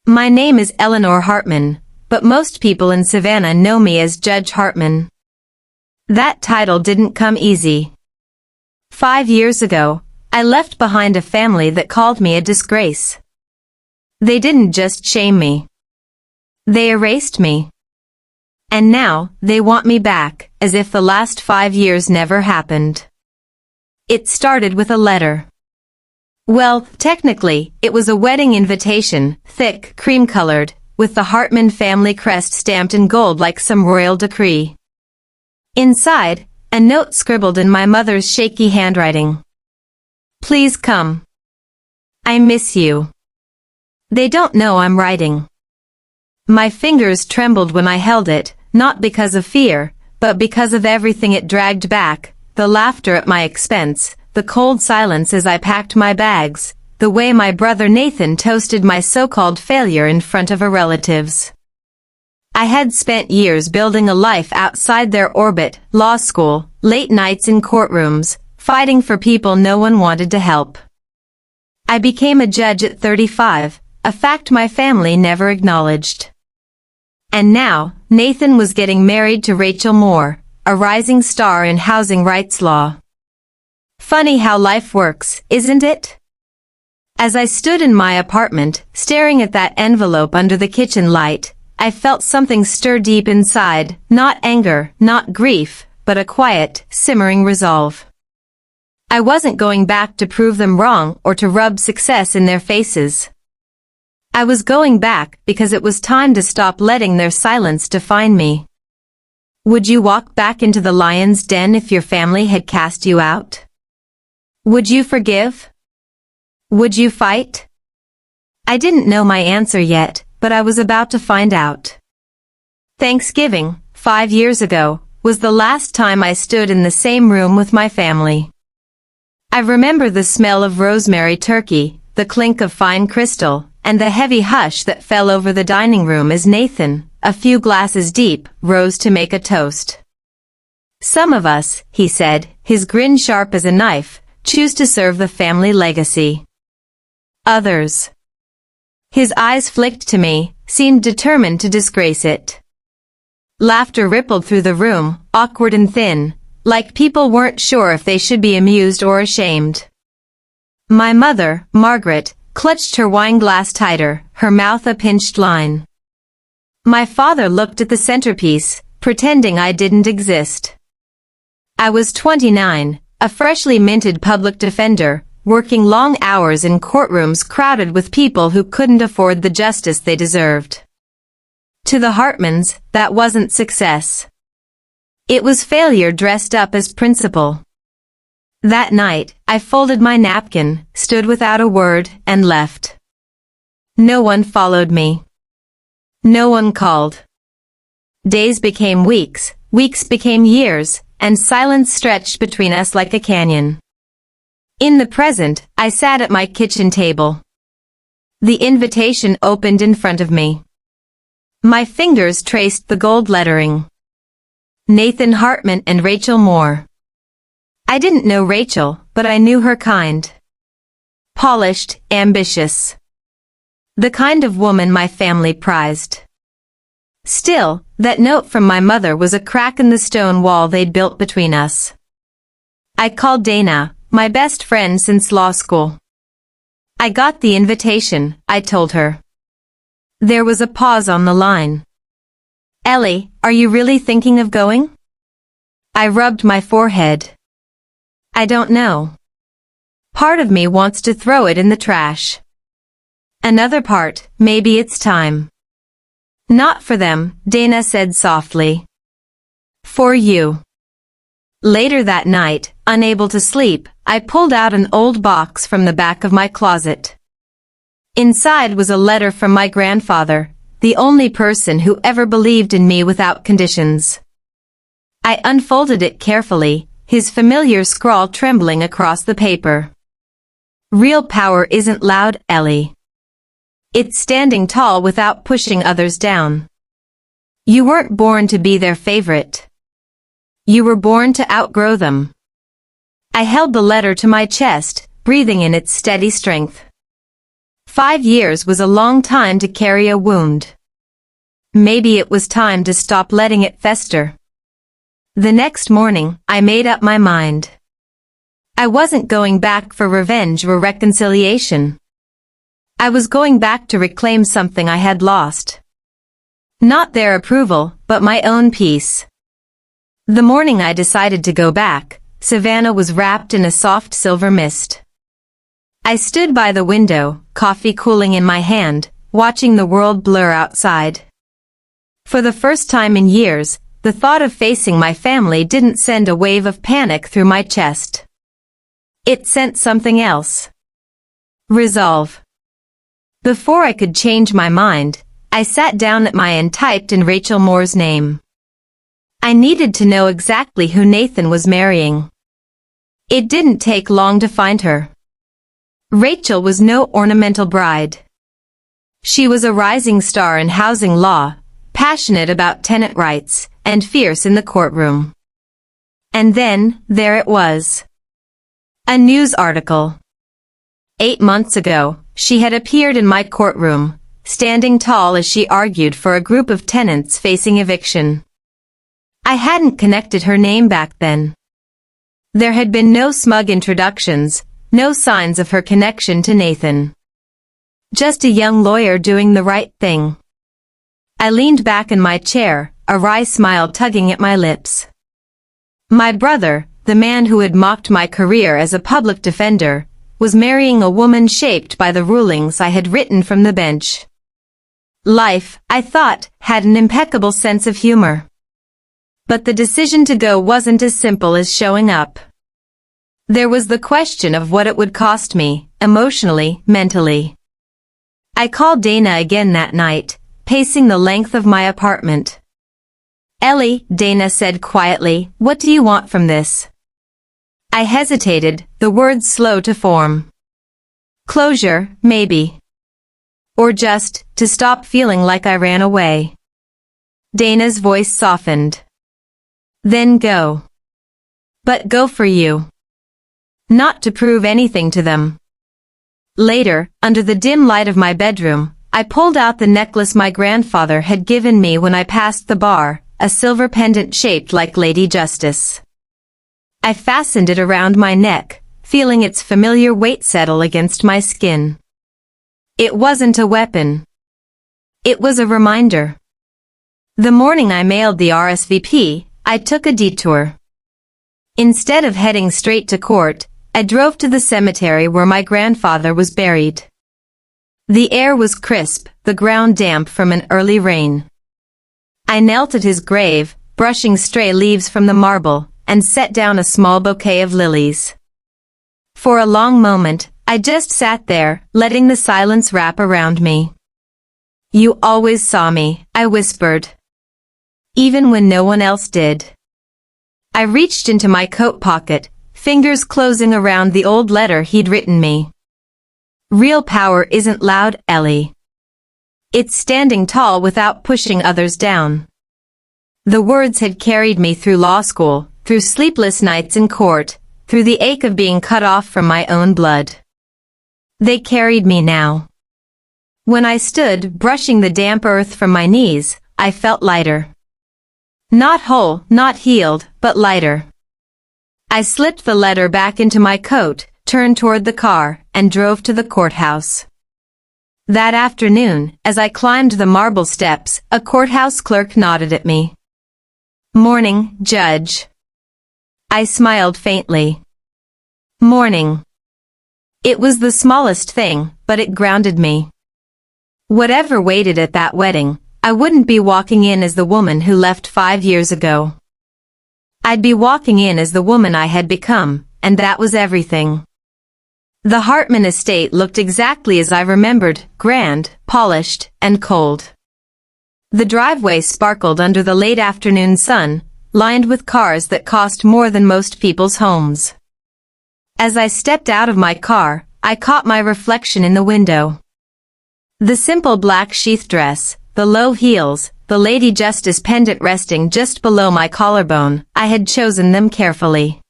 My name is Eleanor Hartman, but most people in Savannah know me as Judge Hartman. That title didn't come easy. 5 years ago, I left behind a family that called me a disgrace. They didn't just shame me. They erased me. And now, they want me back, as if the last 5 years never happened. It started with a letter. Well, technically, it was a wedding invitation, thick, cream-colored, with the Hartman family crest stamped in gold like some royal decree. Inside, a note scribbled in my mother's shaky handwriting. Please come. I miss you. They don't know I'm writing. My fingers trembled when I held it, not because of fear, but because of everything it dragged back, the laughter at my expense, the cold silence as I packed my bags, the way my brother Nathan toasted my so-called failure in front of her relatives. I had spent years building a life outside their orbit, law school, late nights in courtrooms, fighting for people no one wanted to help. I became a judge at 35, a fact my family never acknowledged. And now, Nathan was getting married to Rachel Moore, a rising star in housing rights law. Funny how life works, isn't it? As I stood in my apartment, staring at that envelope under the kitchen light, I felt something stir deep inside, not anger, not grief, but a quiet, simmering resolve. I wasn't going back to prove them wrong or to rub success in their faces. I was going back because it was time to stop letting their silence define me. Would you walk back into the lion's den if your family had cast you out? Would you forgive? Would you fight? I didn't know my answer yet, but I was about to find out. Thanksgiving, 5 years ago, was the last time I stood in the same room with my family. I remember the smell of rosemary turkey, the clink of fine crystal, and the heavy hush that fell over the dining room as Nathan, a few glasses deep, rose to make a toast. Some of us, he said, his grin sharp as a knife, choose to serve the family legacy. Others. His eyes flicked to me, seemed determined to disgrace it. Laughter rippled through the room, awkward and thin, like people weren't sure if they should be amused or ashamed. My mother, Margaret, clutched her wine glass tighter, her mouth a pinched line. My father looked at the centerpiece, pretending I didn't exist. I was 29, a freshly minted public defender, working long hours in courtrooms crowded with people who couldn't afford the justice they deserved. To the Hartmans, that wasn't success. It was failure dressed up as principle. That night, I folded my napkin, stood without a word, and left. No one followed me. No one called. Days became weeks, weeks became years, and silence stretched between us like a canyon. In the present, I sat at my kitchen table. The invitation opened in front of me. My fingers traced the gold lettering. Nathan Hartman and Rachel Moore. I didn't know Rachel, but I knew her kind. Polished, ambitious. The kind of woman my family prized. Still, that note from my mother was a crack in the stone wall they'd built between us. I called Dana, my best friend since law school. I got the invitation, I told her. There was a pause on the line. Ellie, are you really thinking of going? I rubbed my forehead. I don't know. Part of me wants to throw it in the trash. Another part, maybe it's time. Not for them, Dana said softly. For you. Later that night, unable to sleep, I pulled out an old box from the back of my closet. Inside was a letter from my grandfather, the only person who ever believed in me without conditions. I unfolded it carefully, his familiar scrawl trembling across the paper. Real power isn't loud, Ellie. It's standing tall without pushing others down. You weren't born to be their favorite. You were born to outgrow them. I held the letter to my chest, breathing in its steady strength. 5 years was a long time to carry a wound. Maybe it was time to stop letting it fester. The next morning, I made up my mind. I wasn't going back for revenge or reconciliation. I was going back to reclaim something I had lost. Not their approval, but my own peace. The morning I decided to go back, Savannah was wrapped in a soft silver mist. I stood by the window, coffee cooling in my hand, watching the world blur outside. For the first time in years, the thought of facing my family didn't send a wave of panic through my chest. It sent something else. Resolve. Before I could change my mind, I sat down at my and typed in Rachel Moore's name. I needed to know exactly who Nathan was marrying. It didn't take long to find her. Rachel was no ornamental bride. She was a rising star in housing law, passionate about tenant rights, and fierce in the courtroom. And then, there it was. A news article. 8 months ago, she had appeared in my courtroom, standing tall as she argued for a group of tenants facing eviction. I hadn't connected her name back then. There had been no smug introductions, no signs of her connection to Nathan. Just a young lawyer doing the right thing. I leaned back in my chair, a wry smile tugging at my lips. My brother, the man who had mocked my career as a public defender, was marrying a woman shaped by the rulings I had written from the bench. Life, I thought, had an impeccable sense of humor. But the decision to go wasn't as simple as showing up. There was the question of what it would cost me, emotionally, mentally. I called Dana again that night, pacing the length of my apartment. "Ellie," Dana said quietly, "what do you want from this?" I hesitated, the words slow to form. Closure, maybe. Or just, to stop feeling like I ran away. Dana's voice softened. Then go. But go for you. Not to prove anything to them. Later, under the dim light of my bedroom, I pulled out the necklace my grandfather had given me when I passed the bar, a silver pendant shaped like Lady Justice. I fastened it around my neck, feeling its familiar weight settle against my skin. It wasn't a weapon. It was a reminder. The morning I mailed the RSVP, I took a detour. Instead of heading straight to court, I drove to the cemetery where my grandfather was buried. The air was crisp, the ground damp from an early rain. I knelt at his grave, brushing stray leaves from the marble, and set down a small bouquet of lilies. For a long moment, I just sat there, letting the silence wrap around me. "You always saw me," I whispered. Even when no one else did. I reached into my coat pocket, fingers closing around the old letter he'd written me. "Real power isn't loud, Ellie. It's standing tall without pushing others down." The words had carried me through law school, through sleepless nights in court, through the ache of being cut off from my own blood. They carried me now. When I stood, brushing the damp earth from my knees, I felt lighter. Not whole, not healed, but lighter. I slipped the letter back into my coat, turned toward the car, and drove to the courthouse. That afternoon, as I climbed the marble steps, a courthouse clerk nodded at me. "Morning, Judge." I smiled faintly. "Morning." It was the smallest thing, but it grounded me. Whatever waited at that wedding, I wouldn't be walking in as the woman who left 5 years ago. I'd be walking in as the woman I had become, and that was everything. The Hartman estate looked exactly as I remembered, grand, polished, and cold. The driveway sparkled under the late afternoon sun, lined with cars that cost more than most people's homes. As I stepped out of my car, I caught my reflection in the window. The simple black sheath dress, the low heels, the Lady Justice pendant resting just below my collarbone, I had chosen them carefully.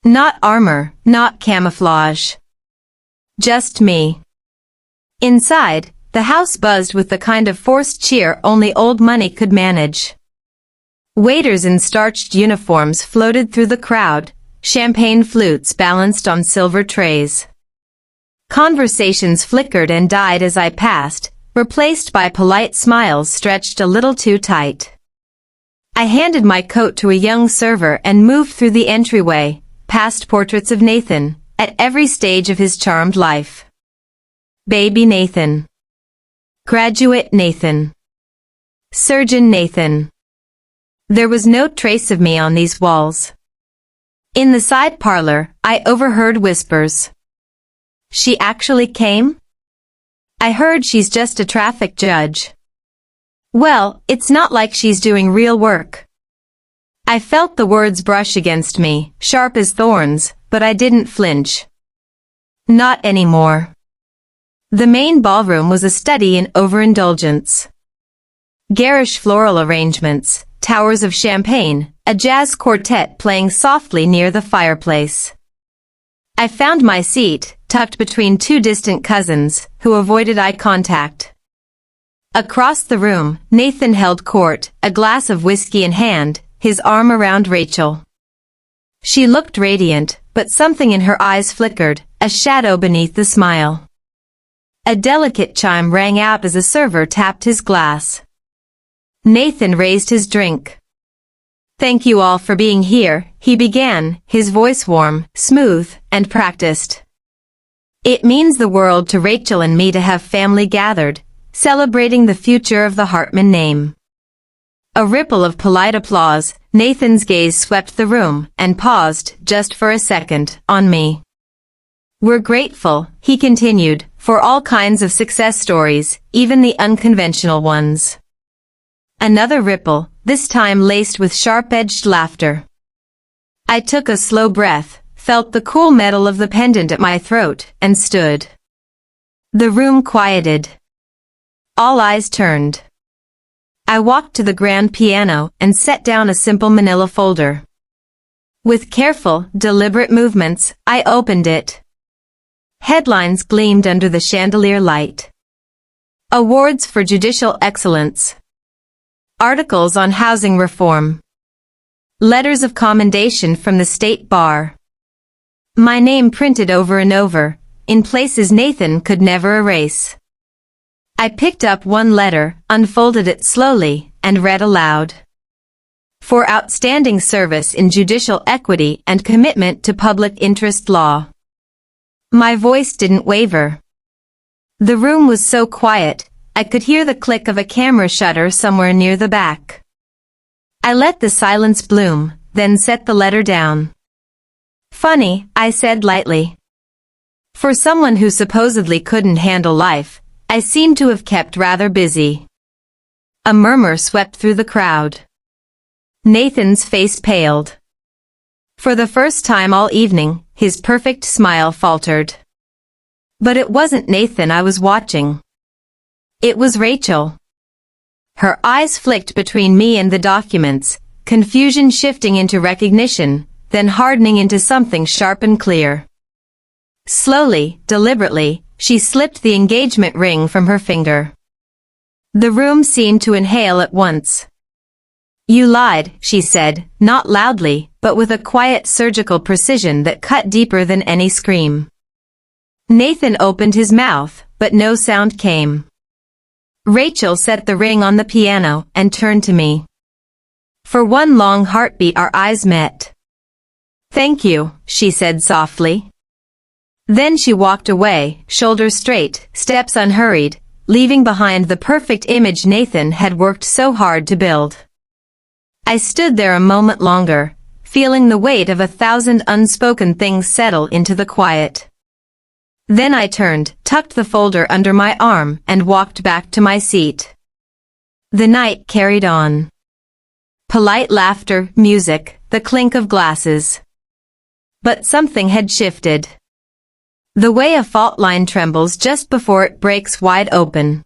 Not armor, not camouflage. Just me. Inside, the house buzzed with the kind of forced cheer only old money could manage. Waiters in starched uniforms floated through the crowd, champagne flutes balanced on silver trays. Conversations flickered and died as I passed, replaced by polite smiles stretched a little too tight. I handed my coat to a young server and moved through the entryway, past portraits of Nathan, at every stage of his charmed life. Baby Nathan. Graduate Nathan. Surgeon Nathan. There was no trace of me on these walls. In the side parlor, I overheard whispers. She actually came? I heard she's just a traffic judge. Well, it's not like she's doing real work. I felt the words brush against me, sharp as thorns, but I didn't flinch. Not anymore. The main ballroom was a study in overindulgence. Garish floral arrangements, towers of champagne, a jazz quartet playing softly near the fireplace. I found my seat, tucked between two distant cousins, who avoided eye contact. Across the room, Nathan held court, a glass of whiskey in hand, his arm around Rachel. She looked radiant, but something in her eyes flickered, a shadow beneath the smile. A delicate chime rang out as a server tapped his glass. Nathan raised his drink. "Thank you all for being here," he began, his voice warm, smooth, and practiced. "It means the world to Rachel and me to have family gathered, celebrating the future of the Hartman name." A ripple of polite applause, Nathan's gaze swept the room, and paused, just for a second, on me. "We're grateful," he continued, "for all kinds of success stories, even the unconventional ones." Another ripple, this time laced with sharp-edged laughter. I took a slow breath, felt the cool metal of the pendant at my throat, and stood. The room quieted. All eyes turned. I walked to the grand piano and set down a simple manila folder. With careful, deliberate movements, I opened it. Headlines gleamed under the chandelier light. Awards for judicial excellence. Articles on housing reform. Letters of commendation from the state bar. My name printed over and over, in places Nathan could never erase. I picked up one letter, unfolded it slowly, and read aloud. "For outstanding service in judicial equity and commitment to public interest law." My voice didn't waver. The room was so quiet, I could hear the click of a camera shutter somewhere near the back. I let the silence bloom, then set the letter down. "Funny," I said lightly. For someone who supposedly couldn't handle life, I seemed to have kept rather busy. A murmur swept through the crowd. Nathan's face paled. For the first time all evening, his perfect smile faltered. But it wasn't Nathan I was watching. It was Rachel. Her eyes flicked between me and the documents, confusion shifting into recognition, then hardening into something sharp and clear. Slowly, deliberately, she slipped the engagement ring from her finger. The room seemed to inhale at once. "You lied," she said, not loudly, but with a quiet surgical precision that cut deeper than any scream. Nathan opened his mouth, but no sound came. Rachel set the ring on the piano and turned to me. For one long heartbeat our eyes met. "Thank you," she said softly. Then she walked away, shoulders straight, steps unhurried, leaving behind the perfect image Nathan had worked so hard to build. I stood there a moment longer, feeling the weight of 1,000 unspoken things settle into the quiet. Then I turned, tucked the folder under my arm, and walked back to my seat. The night carried on. Polite laughter, music, the clink of glasses. But something had shifted. The way a fault line trembles just before it breaks wide open.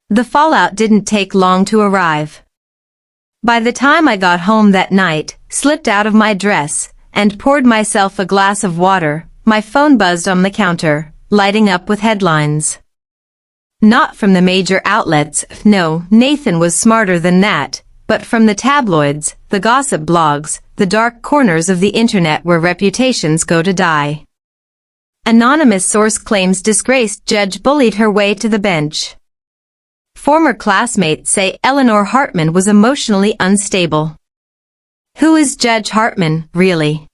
The fallout didn't take long to arrive. By the time I got home that night, slipped out of my dress, and poured myself a glass of water, my phone buzzed on the counter, lighting up with headlines. Not from the major outlets, no, Nathan was smarter than that, but from the tabloids, the gossip blogs, the dark corners of the internet where reputations go to die. Anonymous source claims disgraced judge bullied her way to the bench. Former classmates say Eleanor Hartman was emotionally unstable. Who is Judge Hartman, really?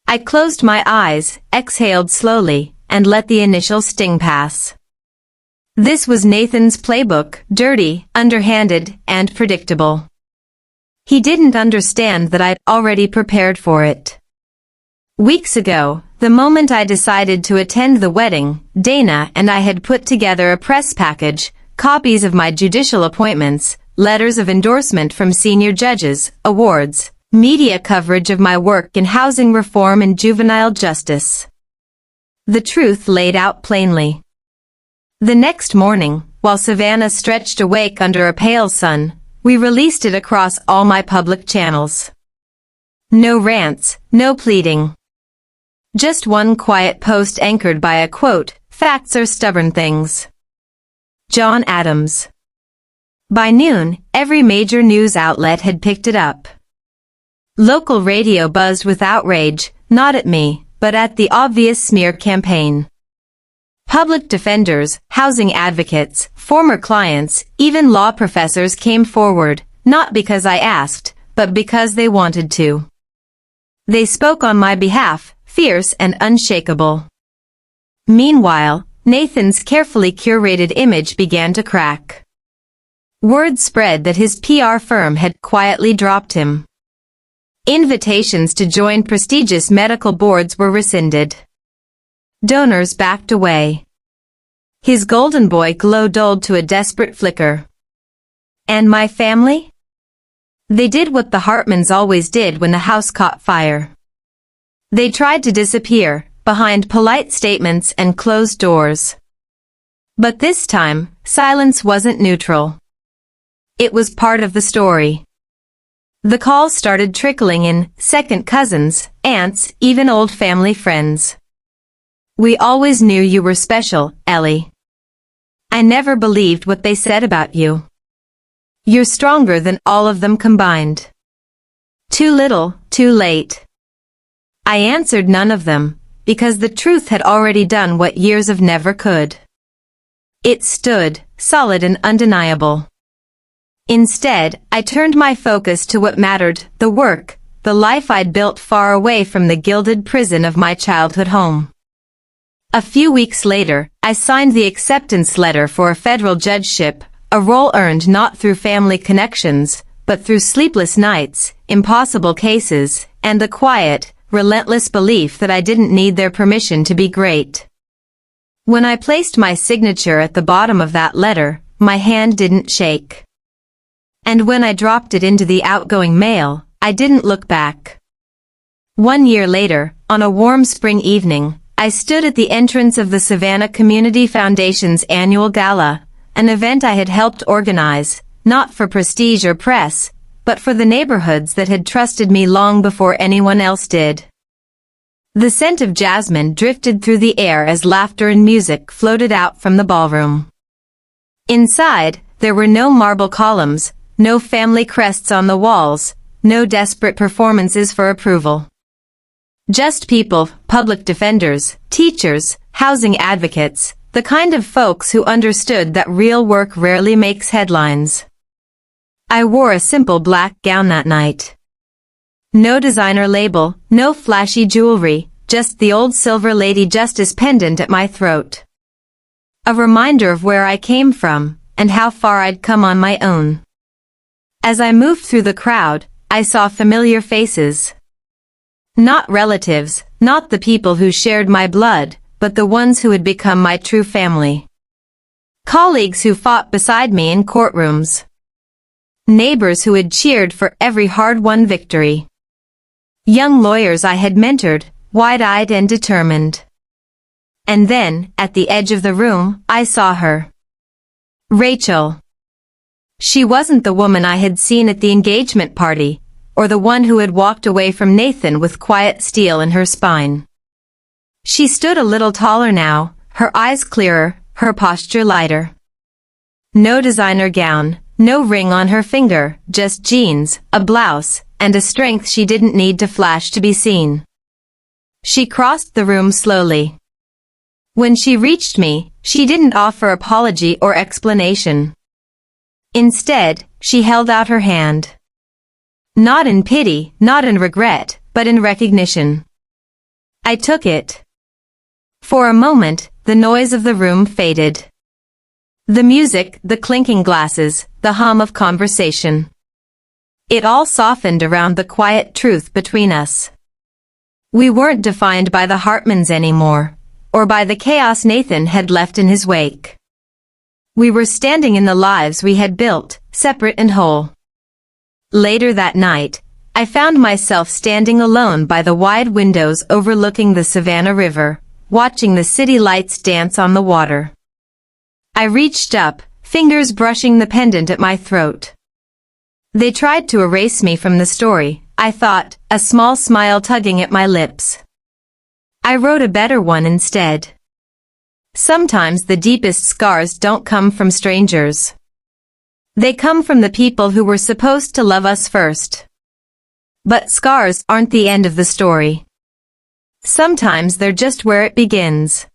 I closed my eyes, exhaled slowly, and let the initial sting pass. This was Nathan's playbook, dirty, underhanded, and predictable. He didn't understand that I'd already prepared for it. Weeks ago, the moment I decided to attend the wedding, Dana and I had put together a press package, copies of my judicial appointments, letters of endorsement from senior judges, awards, media coverage of my work in housing reform and juvenile justice. The truth laid out plainly. The next morning, while Savannah stretched awake under a pale sun, we released it across all my public channels. No rants, no pleading. Just one quiet post anchored by a quote, "Facts are stubborn things." John Adams. By noon, every major news outlet had picked it up. Local radio buzzed with outrage, not at me, but at the obvious smear campaign. Public defenders, housing advocates, former clients, even law professors came forward, not because I asked, but because they wanted to. They spoke on my behalf, fierce and unshakable. Meanwhile, Nathan's carefully curated image began to crack. Word spread that his PR firm had quietly dropped him. Invitations to join prestigious medical boards were rescinded. Donors backed away. His golden boy glow dulled to a desperate flicker. And my family? They did what the Hartmans always did when the house caught fire. They tried to disappear, behind polite statements and closed doors. But this time, silence wasn't neutral. It was part of the story. The calls started trickling in, second cousins, aunts, even old family friends. "We always knew you were special, Ellie. I never believed what they said about you. You're stronger than all of them combined." Too little, too late. I answered none of them, because the truth had already done what years of never could. It stood, solid and undeniable. Instead, I turned my focus to what mattered, the work, the life I'd built far away from the gilded prison of my childhood home. A few weeks later, I signed the acceptance letter for a federal judgeship, a role earned not through family connections, but through sleepless nights, impossible cases, and the quiet, relentless belief that I didn't need their permission to be great. When I placed my signature at the bottom of that letter, my hand didn't shake. And when I dropped it into the outgoing mail, I didn't look back. 1 year later, on a warm spring evening, I stood at the entrance of the Savannah Community Foundation's annual gala, an event I had helped organize, not for prestige or press, but for the neighborhoods that had trusted me long before anyone else did. The scent of jasmine drifted through the air as laughter and music floated out from the ballroom. Inside, there were no marble columns, no family crests on the walls, no desperate performances for approval. Just people, public defenders, teachers, housing advocates, the kind of folks who understood that real work rarely makes headlines. I wore a simple black gown that night. No designer label, no flashy jewelry, just the old silver Lady Justice pendant at my throat. A reminder of where I came from, and how far I'd come on my own. As I moved through the crowd, I saw familiar faces. Not relatives, not the people who shared my blood, but the ones who had become my true family. Colleagues who fought beside me in courtrooms. Neighbors who had cheered for every hard-won victory. Young lawyers I had mentored, wide-eyed and determined. And then, at the edge of the room, I saw her. Rachel. She wasn't the woman I had seen at the engagement party, or the one who had walked away from Nathan with quiet steel in her spine. She stood a little taller now, her eyes clearer, her posture lighter. No designer gown, no ring on her finger, just jeans, a blouse, and a strength she didn't need to flash to be seen. She crossed the room slowly. When she reached me, she didn't offer apology or explanation. Instead, she held out her hand. Not in pity, not in regret, but in recognition. I took it. For a moment, the noise of the room faded. The music, the clinking glasses, the hum of conversation. It all softened around the quiet truth between us. We weren't defined by the Hartmans anymore, or by the chaos Nathan had left in his wake. We were standing in the lives we had built, separate and whole. Later that night, I found myself standing alone by the wide windows overlooking the Savannah River, watching the city lights dance on the water. I reached up, fingers brushing the pendant at my throat. They tried to erase me from the story, I thought, a small smile tugging at my lips. I wrote a better one instead. Sometimes the deepest scars don't come from strangers. They come from the people who were supposed to love us first. But scars aren't the end of the story. Sometimes they're just where it begins.